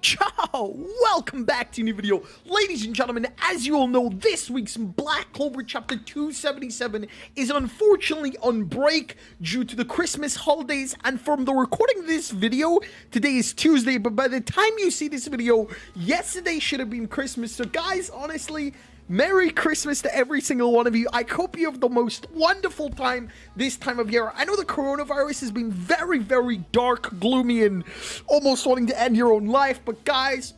Ciao! Welcome back to a new video. Ladies and gentlemen, as you all know, this week's Black Clover Chapter 277 is unfortunately on break due to the Christmas holidays, and from the recording of this video, today is Tuesday, but by the time you see this video, yesterday should have been Christmas. So guys, honestly, Merry Christmas to every single one of you. I hope you have the most wonderful time this time of year. I know the coronavirus has been very, very dark, gloomy, and almost wanting to end your own life. But guys,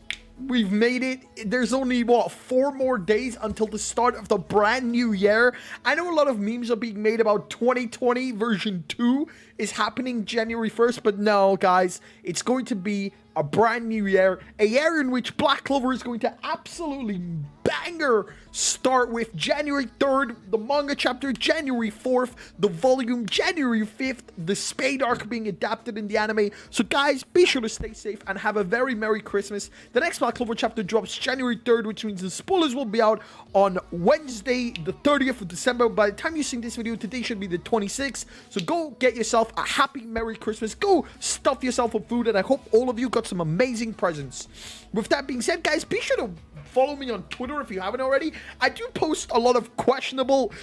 we've made it. There's only, what, 4 more days until the start of the brand new year. I know a lot of memes are being made about 2020 version 2 is happening January 1st. But no, guys, it's going to be a brand new year. A year in which Black Clover is going to absolutely banger start with January 3rd, the manga chapter, January 4th, the volume, January 5th, the Spade arc being adapted in the anime. So guys, be sure to stay safe and have a very Merry Christmas. The next Black Clover chapter drops January 3rd, which means the spoilers will be out on Wednesday, the 30th of December. By the time you see this video, today should be the 26th. So go get yourself a happy Merry Christmas. Go stuff yourself with food, and I hope all of you got some amazing presents. With that being said, guys, be sure to follow me on Twitter if you haven't already. I do post a lot of questionable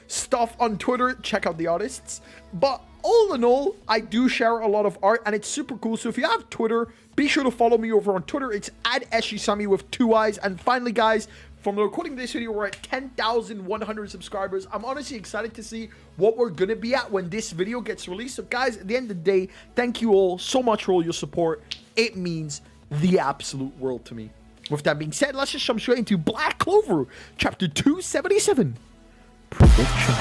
stuff on Twitter. Check out the artists. But all in all, I do share a lot of art, and it's super cool. So if you have Twitter, be sure to follow me over on Twitter. It's at SGSAMI with 2 eyes. And finally, guys, from the recording of this video, we're at 10,100 subscribers. I'm honestly excited to see what we're going to be at when this video gets released. So guys, at the end of the day, thank you all so much for all your support. It means the absolute world to me. With that being said, let's just jump straight into Black Clover Chapter 277. Prediction.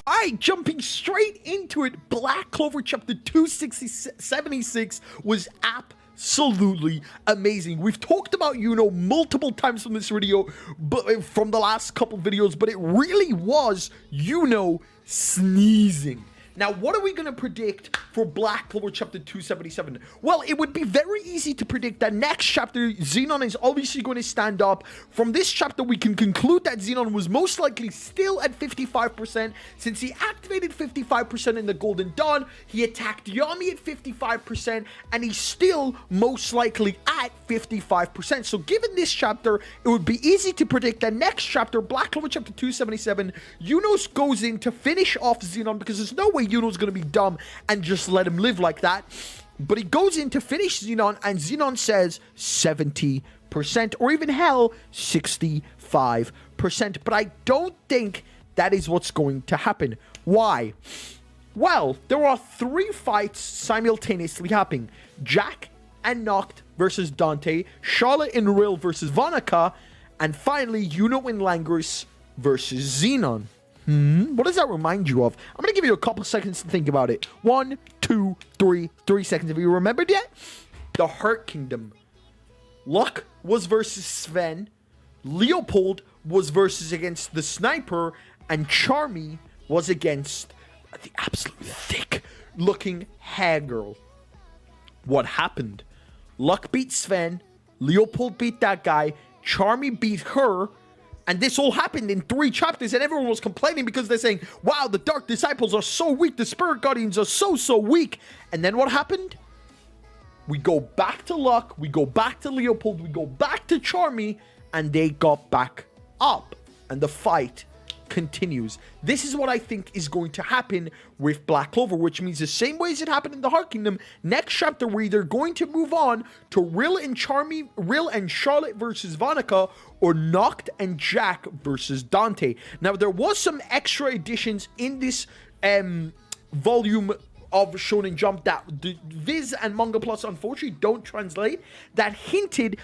Alright, jumping straight into it, Black Clover Chapter 276 was absolutely amazing. We've talked about Yuno multiple times from this video, but from the last couple videos, but it really was Yuno sneezing. Now, what are we going to predict for Black Clover Chapter 277? Well, it would be very easy to predict that next chapter, Zenon is obviously going to stand up. From this chapter, we can conclude that Zenon was most likely still at 55%, since he activated 55% in the Golden Dawn, he attacked Yami at 55%, and he's still most likely at 55%. So given this chapter, it would be easy to predict that next chapter, Black Clover Chapter 277, Yuno goes in to finish off Zenon, because there's no way Yuno's going to be dumb and just let him live like that. But he goes in to finish Zenon, and Zenon says 70%, or even hell, 65%. But I don't think that is what's going to happen. Why? Well, there are 3 fights simultaneously happening. Jack and Noct versus Dante, Charlotte and Rill versus Vonica, and finally Yuno and Langris versus Zenon. What does that remind you of? I'm going to give you a couple seconds to think about it. 1, 2, 3 seconds. Have you remembered yet? The Hurt Kingdom. Luck was versus Sven. Leopold was versus against the Sniper. And Charmy was against the absolute thick-looking hair girl. What happened? Luck beat Sven. Leopold beat that guy. Charmy beat her. And this all happened in 3 chapters, and everyone was complaining because they're saying, wow, the Dark Disciples are so weak, the Spirit Guardians are so weak. And then what happened? We go back to Luck, we go back to Leopold, we go back to Charmy, and they got back up. And the fight continues. This is what I think is going to happen with Black Clover, which means the same way as it happened in the Heart Kingdom, next chapter we're either going to move on to Rill and Charlotte versus Vonica, or Noct and Jack versus Dante. Now, there was some extra additions in this volume of Shonen Jump that Viz and Manga Plus unfortunately don't translate, that hinted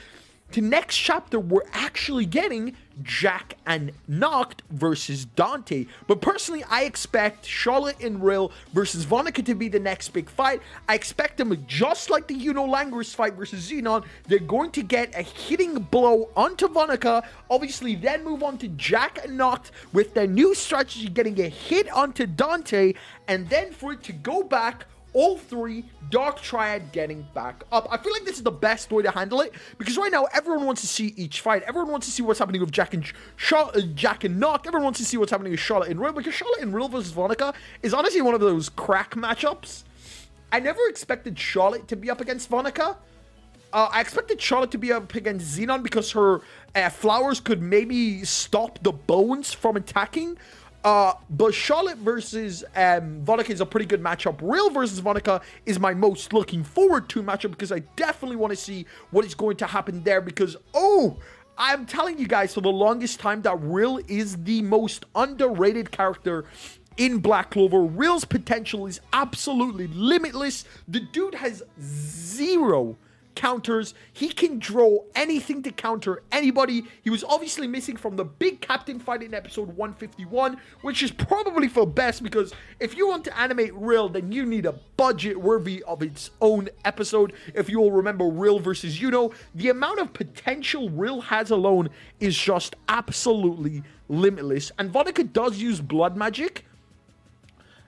to next chapter we're actually getting Jack and Noct versus Dante. But personally, I expect Charlotte and Rill versus Vonica to be the next big fight. I expect them, just like the Yuno Langris fight versus Zenon, they're going to get a hitting blow onto Vonica, obviously then move on to Jack and Noct with their new strategy, getting a hit onto Dante, and then for it to go back all three, Dark Triad getting back up. I feel like this is the best way to handle it, because right now everyone wants to see each fight. Everyone wants to see what's happening with Jack and Nock. Everyone wants to see what's happening with Charlotte and Rill, because Charlotte and Rill versus Vonica is honestly one of those crack matchups. I never expected Charlotte to be up against Vonica. I expected Charlotte to be up against Zenon because her flowers could maybe stop the bones from attacking. But Charlotte versus Vonica is a pretty good matchup. Rill versus Vonica is my most looking forward to matchup, because I definitely want to see what is going to happen there, because, oh, I'm telling you guys for the longest time that Rill is the most underrated character in Black Clover. Rill's potential is absolutely limitless. The dude has zero counters. He can draw anything to counter anybody. He was obviously missing from the big captain fight in episode 151, which is probably for best, because if you want to animate Rill, then you need a budget worthy of its own episode. If you will remember Rill versus Yuno, the amount of potential Rill has alone is just absolutely limitless. And Vonica does use blood magic,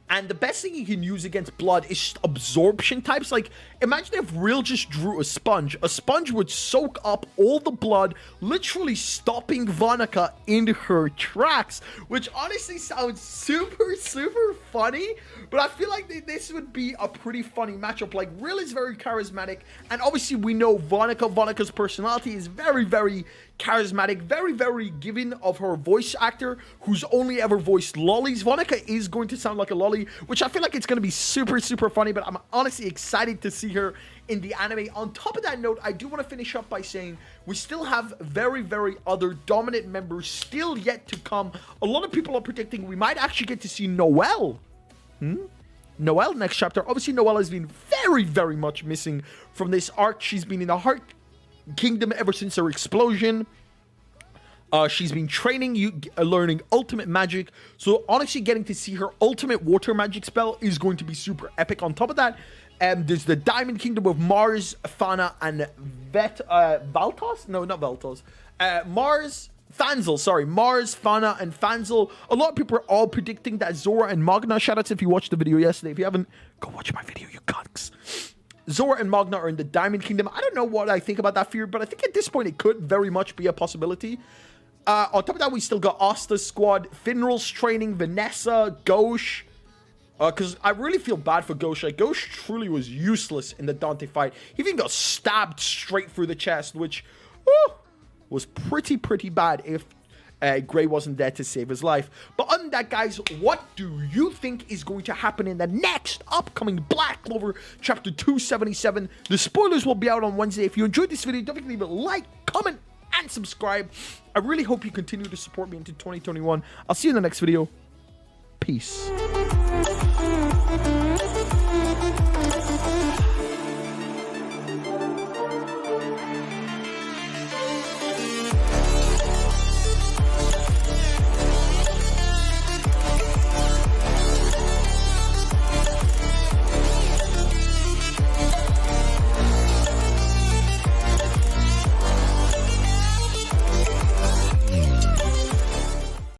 and the best thing you can use against blood is just absorption types. Like, imagine if Rill just drew a sponge. A sponge would soak up all the blood, literally stopping Vonica in her tracks, which honestly sounds super, super funny. But I feel like this would be a pretty funny matchup. Like, Rill is very charismatic, and obviously we know Vonica's personality is very, very charismatic, very, very giving of her voice actor, who's only ever voiced lollies. Vonica is going to sound like a lolly, which I feel like it's going to be super, super funny, but I'm honestly excited to see her in the anime. On top of that note, I do want to finish up by saying we still have very, very other dominant members still yet to come. A lot of people are predicting we might actually get to see Noelle. Noelle next chapter. Obviously, Noelle has been very, very much missing from this arc. She's been in the Heart Kingdom ever since her explosion. She's been training, learning ultimate magic. So honestly, getting to see her ultimate water magic spell is going to be super epic. On top of that, there's the Diamond Kingdom of Mars, Fana, and Valtos? No, not Valtos. Fanzel, sorry. Mars, Fana, and Fanzel. A lot of people are all predicting that Zora and Magna, shoutouts if you watched the video yesterday. If you haven't, go watch my video, you cunks. Zora and Magna are in the Diamond Kingdom. I don't know what I think about that fear, but I think at this point it could very much be a possibility. On top of that, we still got ASTA's squad, Finral's training, Vanessa, Gauche. Because I really feel bad for Gauche. Like, Gauche truly was useless in the Dante fight. He even got stabbed straight through the chest, which was pretty bad if Gray wasn't there to save his life. But other than that, guys, what do you think is going to happen in the next upcoming Black Clover Chapter 277? The spoilers will be out on Wednesday. If you enjoyed this video, don't forget to leave a like, comment, and subscribe. I really hope you continue to support me into 2021. I'll see you in the next video. Peace.